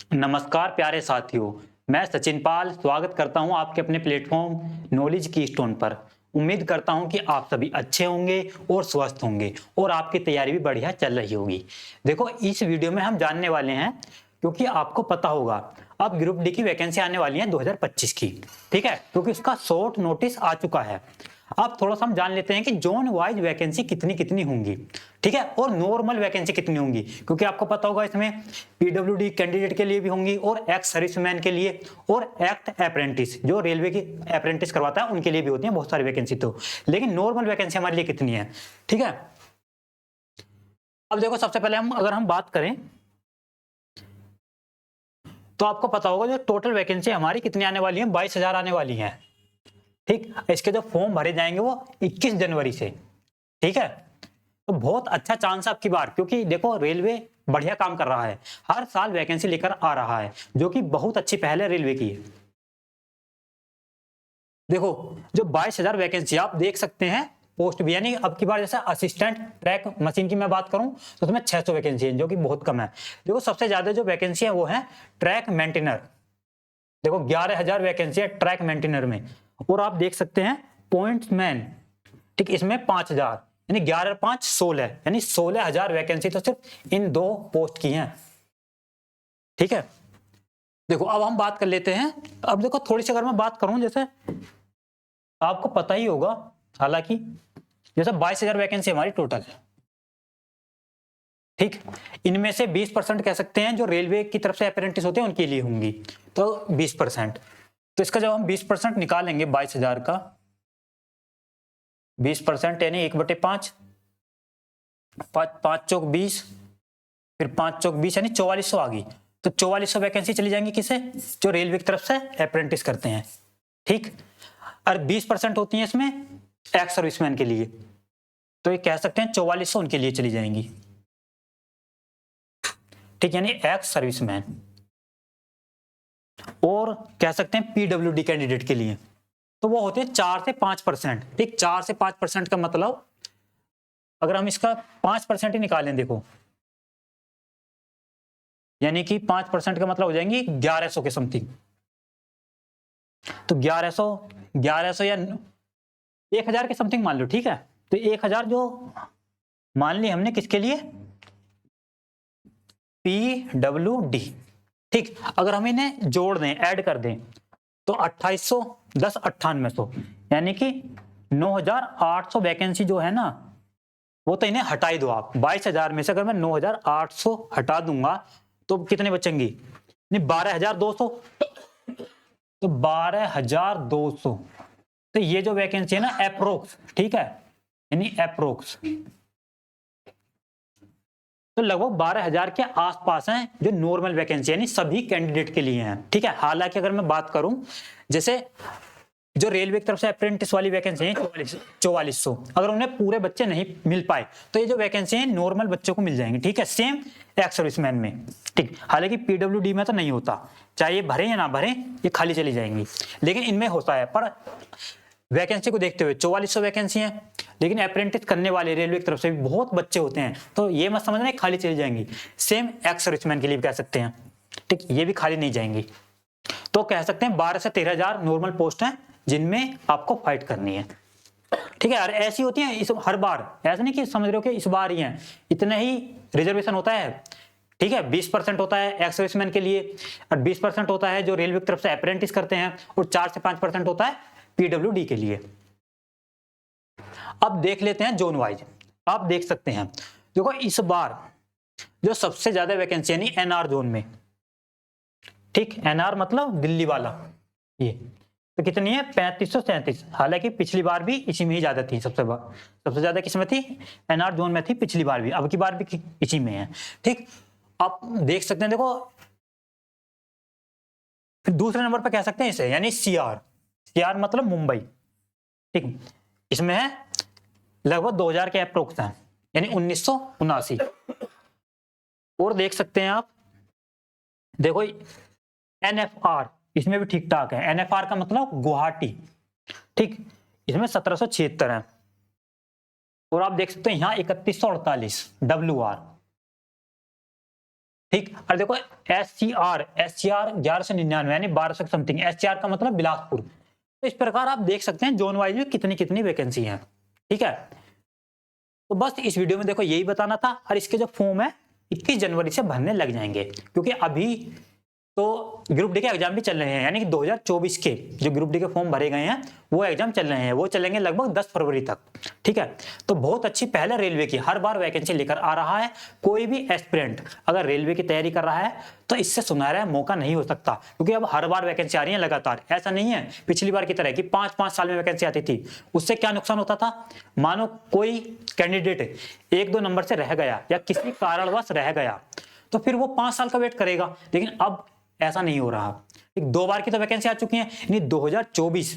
नमस्कार प्यारे साथियों, मैं सचिन पाल स्वागत करता हूं आपके अपने प्लेटफॉर्म नॉलेज की स्टोन पर। उम्मीद करता हूं कि आप सभी अच्छे होंगे और स्वस्थ होंगे और आपकी तैयारी भी बढ़िया चल रही होगी। देखो, इस वीडियो में हम जानने वाले हैं, क्योंकि आपको पता होगा अब ग्रुप डी की वैकेंसी आने वाली है 2025 की। ठीक है, क्योंकि उसका शॉर्ट नोटिस आ चुका है। अब थोड़ा सा हम जान लेते हैं कि जोन वाइज वैकेंसी कितनी कितनी होंगी। ठीक है, और नॉर्मल वैकेंसी कितनी होंगी, क्योंकि आपको पता होगा इसमें पीडब्ल्यूडी कैंडिडेट के लिए भी होंगी और एक्स सर्विसमैन के लिए और एक्ट अप्रेंटिस जो रेलवे की अप्रेंटिस करवाता है उनके लिए भी होती है बहुत सारी वैकेंसी। तो लेकिन नॉर्मल वैकेंसी हमारे लिए कितनी है? ठीक है, अब देखो, सबसे पहले अगर हम बात करें तो आपको पता होगा जो टोटल वैकेंसी हमारी कितनी आने वाली है, 22,000 आने वाली है। ठीक, इसके जो फॉर्म भरे जाएंगे वो 21 जनवरी से। ठीक है, तो बहुत अच्छा चांस है अब की बार, क्योंकि देखो रेलवे बढ़िया काम कर रहा है, हर साल वैकेंसी लेकर आ रहा है, जो कि बहुत अच्छी पहल है रेलवे की। देखो, जो 22,000 वैकेंसी आप देख सकते हैं पोस्ट भी, यानी अब की बार जैसे असिस्टेंट ट्रैक मशीन की मैं बात करूं तो उसमें 600 वैकेंसी है, जो कि बहुत कम है। देखो, सबसे ज्यादा जो वैकेंसी है वो है ट्रैक मेंटेनर। देखो, 11,000 वैकेंसी है ट्रैक मेंटेनर में। और आप देख सकते हैं पॉइंट्समैन, ठीक, इसमें 5,000, यानी 11 5 16, यानी 16,000 वैकेंसी तो सिर्फ इन दो पोस्ट की हैं। ठीक है, देखो अब हम बात कर लेते हैं। अब देखो, थोड़ी सी अगर मैं बात करूं, जैसे आपको पता ही होगा, हालांकि जैसे 22,000 वैकेंसी हमारी टोटल है। ठीक, इनमें से 20% कह सकते हैं जो रेलवे की तरफ से अप्रेंटिस होते हैं उनके लिए होंगी, तो 20%। तो इसका जब हम 20% निकालेंगे 22,000 का, 20% यानी 1/5, 5 चौक 20, फिर 5 चौक 20 यानी 4400 आ गई। तो 4400 वैकेंसी चली जाएंगी किसे? जो रेलवे की तरफ से अप्रेंटिस करते हैं। ठीक, और 20% होती है इसमें एक्स सर्विसमैन के लिए, तो ये कह सकते हैं 4400 उनके लिए चली जाएंगी। ठीक, यानी एक्स सर्विसमैन। और कह सकते हैं पीडब्ल्यूडी कैंडिडेट के लिए, तो वो होते हैं 4 से 5%। ठीक, 4 से 5% का मतलब अगर हम इसका 5% ही निकालें, देखो, यानी कि 5% का मतलब हो जाएंगी 1100 के समथिंग। तो 1100 या 1,000 के समथिंग मान लो। ठीक है, तो 1,000 जो मान ली हमने किसके लिए, पीडब्ल्यूडी। ठीक, अगर हम इन्हें जोड़ दें, ऐड कर दें, तो 2800 10 9800, यानी कि 9,800 वैकेंसी जो है ना, वो तो इन्हें हटा ही दो आप। 22,000 में से अगर मैं 9,800 हटा दूंगा तो कितने बचेंगी? नहीं, 12,200। तो 12,200, तो ये जो वैकेंसी है ना अप्रोक्स, ठीक है, यानी अप्रोक्स, तो लगभग 12,000 के आसपास हैं जो नॉर्मल वैकेंसी यानी सभी कैंडिडेट के लिए हैं। ठीक है, हालांकि अगर मैं बात करूं, जैसे जो रेलवे की तरफ से अप्रेंटिस वाली वैकेंसी है 4400, अगर उन्हें पूरे बच्चे नहीं मिल पाए तो ये जो वैकेंसी है नॉर्मल बच्चों को मिल जाएंगे। ठीक है, सेम एक्स सर्विसमैन में। ठीक, हालांकि पीडब्ल्यूडी में तो नहीं होता, चाहे ये भरे या ना भरे, ये खाली चली जाएंगी, लेकिन इनमें होता है। पर वैकेंसी को देखते हुए 4400 वैकेंसी है, लेकिन अप्रेंटिस करने वाले रेलवे की तरफ से भी बहुत बच्चे होते हैं, तो ये मत समझना खाली चली जाएंगी। सेम एक्स सर्विसमैन के लिए भी कह सकते हैं। ठीक, ये भी खाली नहीं जाएंगी। तो कह सकते हैं 12 से 13,000 नॉर्मल पोस्ट हैं जिनमें आपको फाइट करनी है। ठीक है यार, ऐसी होती है इस हर बार, ऐसा नहीं कि समझ रहे हो कि इस बार ही है, इतना ही रिजर्वेशन होता है। ठीक है, 20% होता है एक्स सर्विसमैन के लिए, और 20% होता है जो रेलवे की तरफ से अप्रेंटिस करते हैं, और 4 से 5% होता है पीडब्ल्यूडी के लिए। अब देख लेते हैं जोन वाइज। आप देख सकते हैं, देखो इस बार जो सबसे ज्यादा वैकेंसी यानी एनआर जोन में, ठीक, एनआर मतलब दिल्ली वाला, ये तो कितनी है, 3537। हालांकि पिछली बार भी इसी में ही ज्यादा थी, सबसे ज्यादा किसमें थी, एनआर जोन में थी पिछली बार भी, अब की बार भी इसी में है। ठीक, आप देख सकते हैं, देखो फिर दूसरे नंबर पर कह सकते हैं इसे, यानी सीआर मतलब मुंबई। ठीक, इसमें है लगभग 2,000 के अप्रोक्स हैं, यानी 1979। और देख सकते हैं आप, देखो एनएफआर, इसमें भी ठीक ठाक है। एनएफआर का मतलब गुवाहाटी। ठीक, इसमें 1776 है। और आप देख सकते हैं यहाँ 3148 डब्ल्यू आर। ठीक। और देखो SCR 1199 यानी 1200 समथिंग, SCR का मतलब बिलासपुर। तो इस प्रकार आप देख सकते हैं जोन वाइज कितनी कितनी वैकेंसी है। ठीक है, तो बस इस वीडियो में देखो यही बताना था। और इसके जो फॉर्म है 21 जनवरी से भरने लग जाएंगे, क्योंकि अभी तो ग्रुप डी के एग्जाम भी चल रहे हैं, यानी कि 2024 के जो ग्रुप डी के फॉर्म भरे गए हैं वो एग्जाम चल रहे हैं, वो चलेंगे लगभग 10 फरवरी तक। ठीक है, तो बहुत अच्छी पहले रेलवे की हर बार वैकेंसी लेकर आ रहा है। कोई भी एस्पिरेंट अगर रेलवे की तैयारी कर रहा है तो इससे सुनहरा मौका नहीं हो सकता, क्योंकि अब हर बार वैकेंसी आ रही है लगातार। ऐसा नहीं है पिछली बार की तरह कि 5-5 साल में वैकेंसी आती थी। उससे क्या नुकसान होता था, मानो कोई कैंडिडेट 1-2 नंबर से रह गया या किसी कारणवश रह गया तो फिर वो 5 साल का वेट करेगा। लेकिन अब ऐसा नहीं हो रहा। एक 2 बार की तो वैकेंसी आ चुकी है, यानी 2024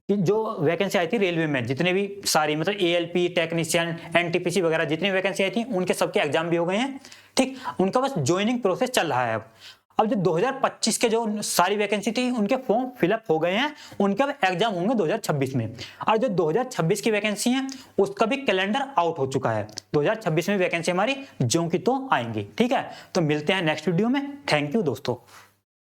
की जो वैकेंसी आई थी रेलवे में, जितने भी सारी मतलब ALP टेक्नीशियन NTPC वगैरह जितनी वैकेंसी आई थी उनके सबके एग्जाम भी हो गए हैं। ठीक, उनका बस ज्वाइनिंग प्रोसेस चल रहा है। अब जो 2025 के जो सारी वैकेंसी थी उनके फॉर्म फिलअप हो गए हैं, उनके अब एग्जाम होंगे 2026 में। और जो 2026 की वैकेंसी है उसका भी कैलेंडर आउट हो चुका है। 2026 में वैकेंसी हमारी ज्यों की तो आएंगी। ठीक है, तो मिलते हैं नेक्स्ट वीडियो में। थैंक यू दोस्तों।